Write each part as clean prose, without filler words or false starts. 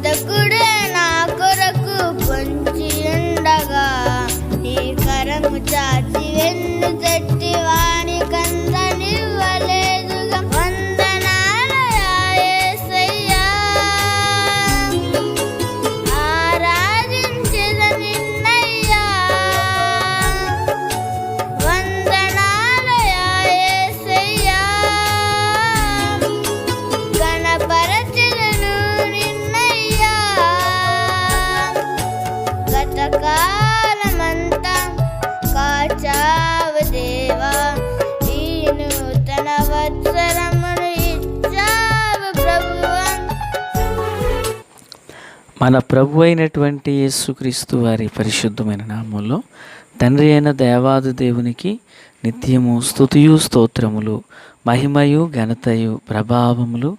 బోధకుడే నా కొరకు పొంచి ఉండగా, నీ కరము చాచి వెన్ను తట్టి వాని కందనివ్వలేదుగా. వందనాలయా యేసయ్యా, ఆరాధించెద నిన్నయ్యా. వందనాలయా యేసయ్యా, గణపరచెదను నిన్నయ్యా. గతకాలమంతా కాచావు దేవా, ఈ నూతన వత్సరమును ఇచ్చావు ప్రభువా. మన ప్రభు అయినటువంటి యేసుక్రీస్తు వారి పరిశుద్ధమైన నామంలో తండ్రి అయిన దేవాది దేవునికి నిత్యము స్తుతియు స్తోత్రములు, మహిమయు ఘనతయు ప్రభావములు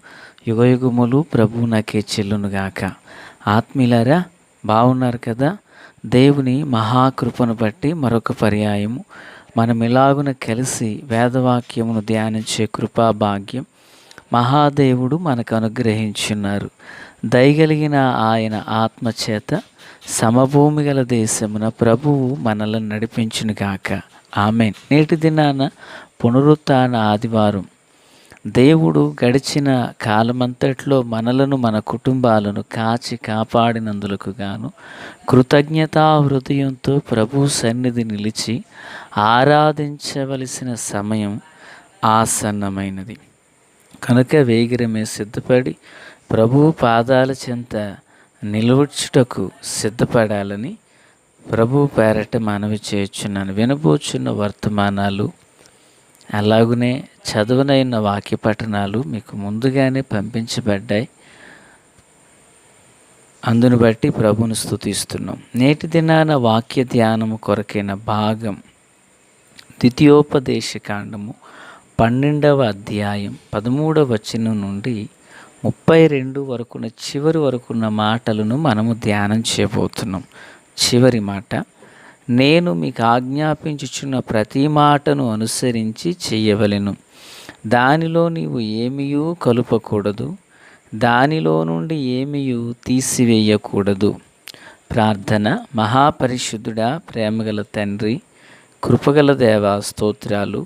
యుగయుగములు ప్రభువునకే చెల్లునుగాక. ఆత్మీయులారా, బాగున్నారు కదా? దేవుని మహాకృపను బట్టి మరొక పర్యాయము మనం ఇలాగున కలిసి వేదవాక్యమును ధ్యానించే కృపా భాగ్యం మహాదేవుడు మనకు అనుగ్రహించున్నారు. దయగలిగిన ఆయన ఆత్మచేత సమభూమి గల దేశమున ప్రభువు మనలను నడిపించునుగాక. ఆమేన్. నేటి దినాన పునరుత్థాన ఆదివారం. దేవుడు గడిచిన కాలమంతట్లో మనలను మన కుటుంబాలను కాచి కాపాడినందులకు గాను కృతజ్ఞతా హృదయంతో ప్రభు సన్నిధి నిలిచి ఆరాధించవలసిన సమయం ఆసన్నమైనది. కనుక వేగిరమే సిద్ధపడి ప్రభు పాదాల చెంత నిలువచ్చుటకు సిద్ధపడాలని ప్రభు పేరట మనవి చేయుచున్నాను. వినబోచున్న వర్తమానాలు అలాగునే చదువునైన వాక్య పఠనాలు మీకు ముందుగానే పంపించబడ్డాయి. అందును బట్టి ప్రభువును స్తుతిస్తున్నాం. నేటి దినాన వాక్య ధ్యానము కొరకైన భాగం ద్వితీయోపదేశకాండము 12వ అధ్యాయం 13వ వచనం నుండి 32 వరకున్న చివరి వరకున్న మాటలను మనము ధ్యానం చేయబోతున్నాం. చివరి మాట, నేను మీకు ఆజ్ఞాపించుచున్న ప్రతి మాటను అనుసరించి చెయ్యవలెను, దానిలో నీవు ఏమీయూ కలుపకూడదు, దానిలో నుండి ఏమీయూ తీసివేయకూడదు. ప్రార్థన. మహాపరిశుద్ధుడా, ప్రేమగల తండ్రి, కృపగల దేవా, స్తోత్రాలు.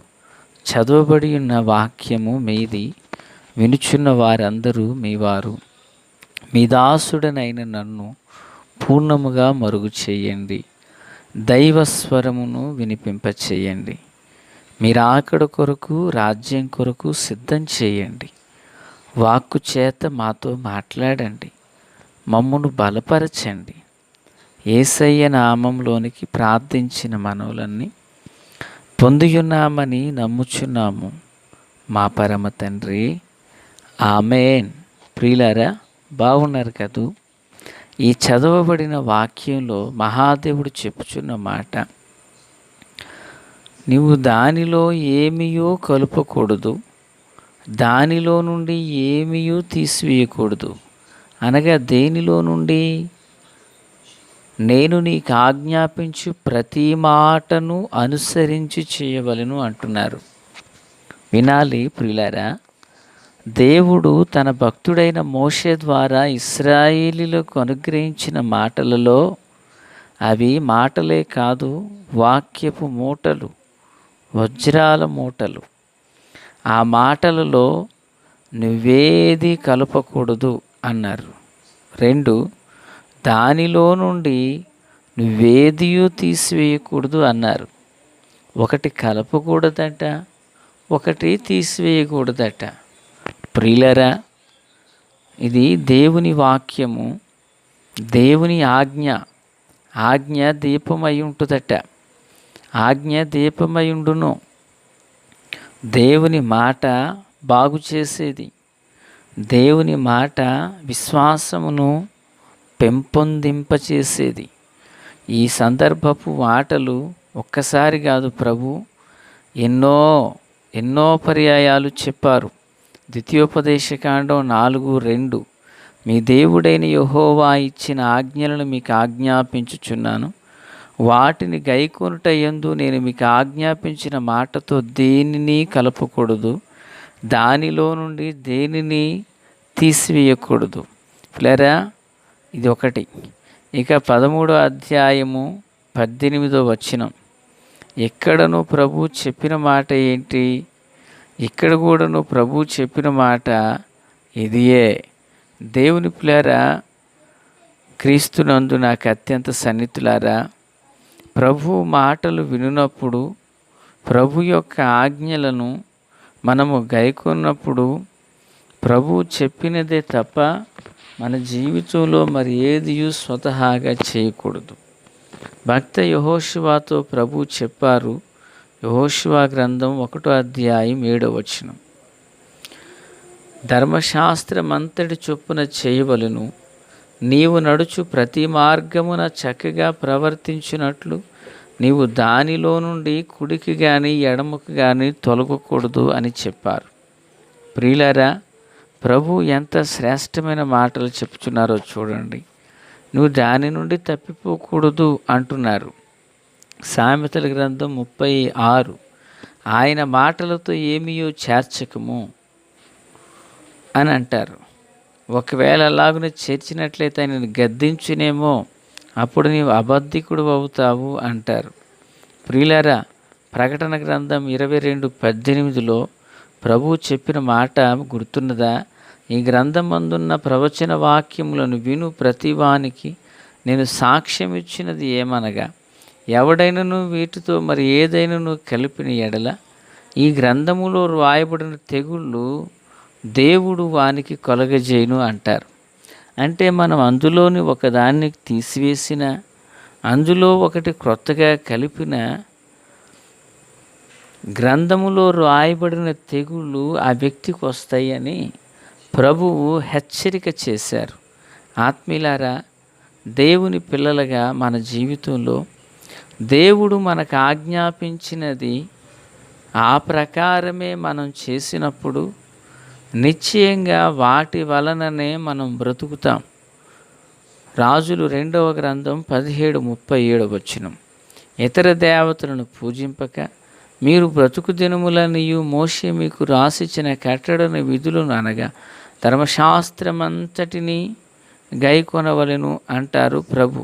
చదవబడి ఉన్న వాక్యము మీది, వినుచున్న వారందరూ మీవారు. మీ దాసుడనైన నన్ను పూర్ణముగా మరుగు చేయండి, దైవస్వరమును వినిపింపచేయండి. మీరు ఆకడ కొరకు, రాజ్యం కొరకు సిద్ధం చేయండి. వాక్కు చేత మాతో మాట్లాడండి, మమ్మును బలపరచండి. యేసయ్య నామంలోనికి ప్రార్థించిన మనవులన్నీ పొందియున్నామని నమ్ముచున్నాము మా పరమ తండ్రి. ఆమేన్. ప్రియులారా, బాగున్నారు కదూ? ఈ చదవబడిన వాక్యంలో మహాదేవుడు చెప్పుచున్న మాట, నీవు దానిలో ఏమీయూ కలుపకూడదు, దానిలో నుండి ఏమీయూ తీసివేయకూడదు. అనగా దేనిలో నుండి? నేను నీకు ఆజ్ఞాపించు ప్రతి మాటను అనుసరించి చేయవలెను అంటున్నారు. వినాలి ప్రియులారా. దేవుడు తన భక్తుడైన మోషే ద్వారా ఇశ్రాయేలీయులకు అనుగ్రహించిన మాటలలో, అవి మాటలే కాదు, వాక్యపు మూటలు, వజ్రాల మూటలు. ఆ మాటలలో నువ్వేది కలపకూడదు అన్నారు. 2, దానిలో నుండి నువ్వేదియూ తీసివేయకూడదు అన్నారు. ఒకటి కలపకూడదట, ఒకటి తీసివేయకూడదట. ప్రియులరా, ఇది దేవుని వాక్యము, దేవుని ఆజ్ఞ. ఆజ్ఞ దీపమై ఉంటుందట. ఆజ్ఞ దీపమై ఉండును. దేవుని మాట బాగు చేసేది. దేవుని మాట విశ్వాసమును పెంపొందింపచేసేది. ఈ సందర్భపు మాటలు ఒక్కసారి కాదు, ప్రభు ఎన్నో పర్యాయాలు చెప్పారు. ద్వితీయోపదేశకాండం 4:2, మీ దేవుడైన యెహోవా ఇచ్చిన ఆజ్ఞలను మీకు ఆజ్ఞాపించుచున్నాను, వాటిని గైకొనుటయందు నేను మీకు ఆజ్ఞాపించిన మాటతో దేనిని కలపకూడదు, దానిలో నుండి దేనిని తీసివేయకూడదు. పిల్లరా, ఇది ఒకటి. ఇక 13వ అధ్యాయము 18వ వచనం. ఎక్కడను ప్రభు చెప్పిన మాట ఏంటి? ఇక్కడ కూడాను ప్రభు చెప్పిన మాట ఇదియే. దేవుని పిల్లారా, క్రీస్తునందు నాకు అత్యంత సన్నిహితులారా, ప్రభు మాటలు వినున్నప్పుడు, ప్రభు యొక్క ఆజ్ఞలను మనము గైకొన్నప్పుడు, ప్రభు చెప్పినదే తప్ప మన జీవితంలో మరి ఏదియూ స్వతహాగా చేయకూడదు. భక్త యెహోషువతో ప్రభు చెప్పారు. యెహోషువ గ్రంథం 1వ అధ్యాయం 7వ వచనం. ధర్మశాస్త్రమంతటి చొప్పున చేయవలెను. నీవు నడుచు ప్రతి మార్గమున చక్కగా ప్రవర్తించినట్లు నీవు దానిలో నుండి కుడికి కానీ ఎడమకు కానీ తొలగకూడదు అని చెప్పారు. ప్రియులారా, ప్రభు ఎంత శ్రేష్టమైన మాటలు చెప్తున్నారో చూడండి. నువ్వు దాని నుండి తప్పిపోకూడదు అంటున్నారు. సామెతల గ్రంథం 36. ఆయన మాటలతో ఏమీయో చేర్చకము అని అంటారు. ఒకవేళ అలాగున చేర్చినట్లయితే ఆయనను గద్దించునేమో, అప్పుడు నీవు అబద్ధికుడు అవుతావు అంటారు. ప్రియులారా, ప్రకటన గ్రంథం 22:18లో ప్రభు చెప్పిన మాట గుర్తున్నదా? ఈ గ్రంథం అందున్న ప్రవచన వాక్యములను విను ప్రతివానికి నేను సాక్ష్యం ఇచ్చినది ఏమనగా, ఎవడైనను వీటితో మరి ఏదైనాను కలిపిన ఎడల ఈ గ్రంథములో రాయబడిన తెగుళ్ళు దేవుడు వానికి కలుగజేయును అంటారు. అంటే మనం అందులోని ఒకదాన్ని తీసివేసిన, అందులో ఒకటి క్రొత్తగా కలిపిన, గ్రంథములో రాయబడిన తెగుళ్ళు ఆ వ్యక్తికి వస్తాయని ప్రభువు హెచ్చరిక చేశారు. ఆత్మీయులారా, దేవుని పిల్లలుగా మన జీవితంలో దేవుడు మనకు ఆజ్ఞాపించినది ఆ ప్రకారమే మనం చేసినప్పుడు నిశ్చయంగా వాటి వలననే మనం బ్రతుకుతాం. రాజులు 2వ గ్రంథం 17:37 వచనం. ఇతర దేవతలను పూజింపక మీరు బ్రతుకు దినములనియు మోషే మీకు రాసిచ్చిన కట్టడని విధులను అనగా ధర్మశాస్త్రమంతటిని గైకొనవలెను అంటారు ప్రభు.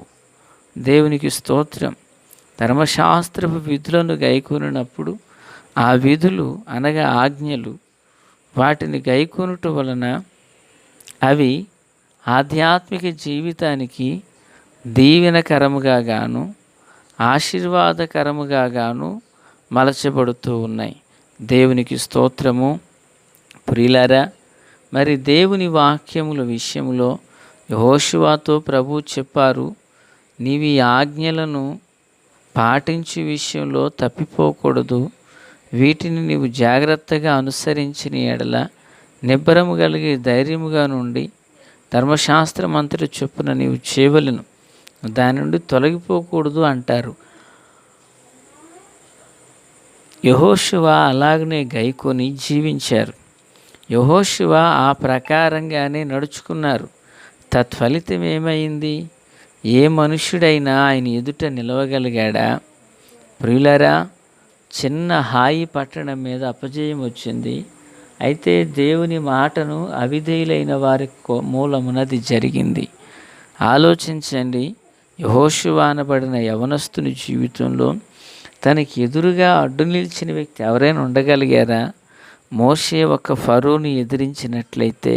దేవునికి స్తోత్రం. ధర్మశాస్త్రపు విధులను గైకొనినప్పుడు ఆ విధులు అనగా ఆజ్ఞలు, వాటిని గైకొనుట వలన అవి ఆధ్యాత్మిక జీవితానికి దీవెనకరముగా గాను ఆశీర్వాదకరముగా గాను మలచబడుతూ ఉన్నాయి. దేవునికి స్తోత్రము. ప్రియులారా, మరి దేవుని వాక్యముల విషయంలో యెహోషువతో ప్రభు చెప్పారు, నీవు ఈ ఆజ్ఞలను పాటించే విషయంలో తప్పిపోకూడదు. వీటిని నీవు జాగ్రత్తగా అనుసరించిన ఎడల నిబ్బరము కలిగి ధైర్యముగా నుండి ధర్మశాస్త్రం అంతటి చొప్పున నీవు చేయవలెను, దాని నుండి తొలగిపోకూడదు అంటారు. యెహోషువ అలాగనే గైకొని జీవించారు. యెహోషువ ఆ ప్రకారంగానే నడుచుకున్నారు. తత్ఫలితం ఏమైంది? ఏ మనుష్యుడైనా ఆయన ఎదుట నిలవగలిగాడా? ప్రియులారా, చిన్న హాయి పట్టణం మీద అపజయం వచ్చింది. అయితే దేవుని మాటను అవిధేయులైన వారి మూలమునది జరిగింది. ఆలోచించండి. యెహోషువ అనబడిన యవనస్తుని జీవితంలో తనకి ఎదురుగా అడ్డు నిలిచిన వ్యక్తి ఎవరైనా ఉండగలిగారా? మోషే ఒక ఫరోని ఎదిరించినట్లయితే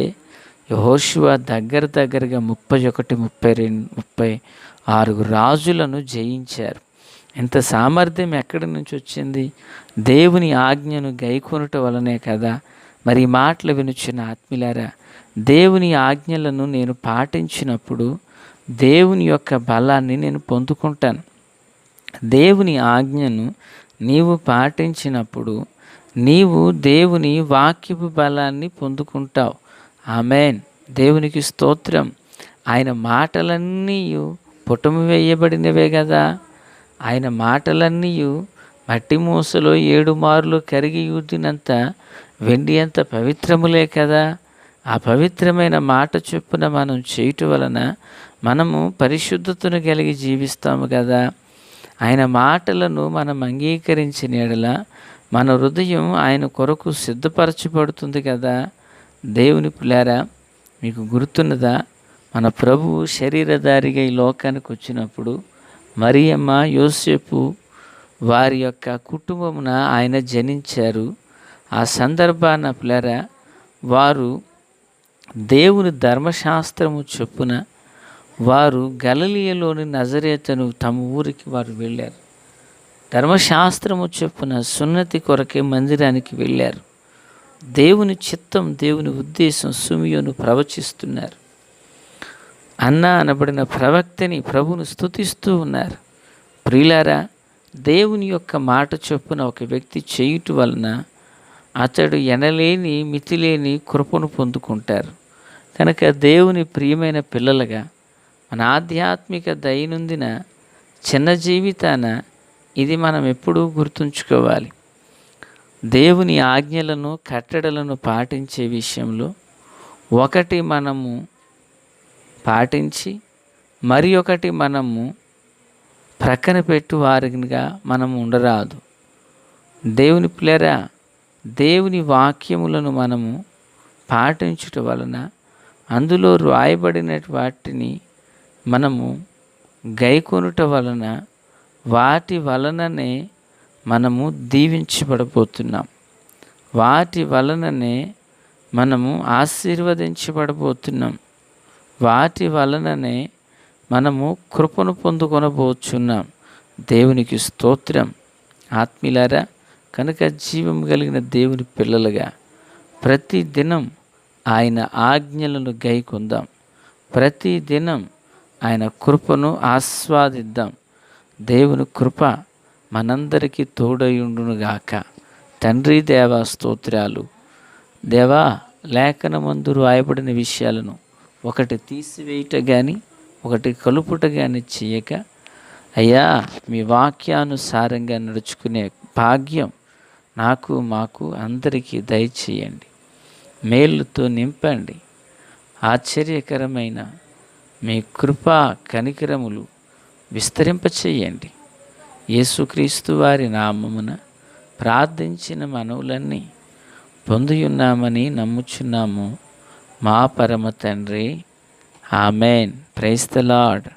యెహోషువ దగ్గరగా 31, 32, 36 రాజులను జయించారు. ఇంత సామర్థ్యం ఎక్కడి నుంచి వచ్చింది? దేవుని ఆజ్ఞను గైకొనుట వలనే కదా. మరి ఈ మాటలు వినుచున్న ఆత్మీయులారా, దేవుని ఆజ్ఞలను నేను పాటించినప్పుడు దేవుని యొక్క బలాన్ని నేను పొందుకుంటాను. దేవుని ఆజ్ఞను నీవు పాటించినప్పుడు నీవు దేవుని వాక్యపు బలాన్ని పొందుకుంటావు. ఆమేన్. దేవునికి స్తోత్రం. ఆయన మాటలన్నీ పుటము వేయబడినవే కదా. ఆయన మాటలన్నీ మట్టి మూసలో 7 మార్లు కరిగి ఊదినంత వెండి అంత పవిత్రములే కదా. ఆ పవిత్రమైన మాట చొప్పున మనం చేయటం వలన మనము పరిశుద్ధతను కలిగి జీవిస్తాము కదా. ఆయన మాటలను మనం అంగీకరించిన యెడల మన హృదయం ఆయన కొరకు సిద్ధపరచబడుతుంది కదా. దేవుని పిల్లారా, మీకు గుర్తున్నదా? మన ప్రభువు శరీరధారిగా ఈ లోకానికి వచ్చినప్పుడు మరియమ్మ, యోసేపు వారి యొక్క కుటుంబమున ఆయన జనించారు. ఆ సందర్భాన పిల్లరా వారు దేవుని ధర్మశాస్త్రము చొప్పున వారు గలిలయలోని నజరేతును తమ ఊరికి వారు వెళ్ళారు. ధర్మశాస్త్రము చొప్పున సున్నతి కొరకే మందిరానికి వెళ్ళారు. దేవుని చిత్తం, దేవుని ఉద్దేశం సిమియోను ప్రవచిస్తున్నారు. అన్న అనబడిన ప్రవక్తని ప్రభువును స్తుతిస్తూ ఉన్నారు. ప్రియులారా, దేవుని యొక్క మాట చొప్పున ఒక వ్యక్తి చేయుట వలన అతడు ఎనలేని మితిలేని కృపను పొందుకుంటారు. కనుక దేవుని ప్రియమైన పిల్లలుగా మన ఆధ్యాత్మిక దైనందిన చిన్న జీవితాన ఇది మనం ఎప్పుడూ గుర్తుంచుకోవాలి. దేవుని ఆజ్ఞలను, కట్టడలను పాటించే విషయంలో ఒకటి మనము పాటించి మరి ఒకటి మనము ప్రక్కన పెట్టు వారిగా మనము ఉండరాదు. దేవుని పిల్లరా, దేవుని వాక్యములను మనము పాటించుట వలన అందులో రాయబడిన వాటిని మనము గైకొనుట వలన వాటి వలననే మనము దీవించబడబోతున్నాం. వాటి వలననే మనము ఆశీర్వదించబడబోతున్నాం. వాటి వలననే మనము కృపను పొందుకొనబోతున్నాం. దేవునికి స్తోత్రం. ఆత్మీయులారా, కనుక జీవం కలిగిన దేవుని పిల్లలుగా ప్రతి దినం ఆయన ఆజ్ఞలను గైకొందాం. ప్రతి దినం ఆయన కృపను ఆస్వాదిద్దాం. దేవుని కృప మనందరికీ తోడయుండునుగాక. తండ్రి, దేవా స్తోత్రాలు. దేవా, లేఖనమందు రాయబడిన విషయాలను ఒకటి తీసివేయట కానీ ఒకటి కలుపుట కానీ చేయక, అయ్యా మీ వాక్యానుసారంగా నడుచుకునే భాగ్యం నాకు, మాకు అందరికీ దయచేయండి. మేలుతో నింపండి. ఆశ్చర్యకరమైన మీ కృపా కనికరములు విస్తరింపచేయండి. యేసుక్రీస్తు వారి నామమున ప్రార్థించిన మనవులన్నీ పొందియున్నామని నమ్ముచున్నాము మా పరమ తండ్రి. ఆమెన్. Praise the lord.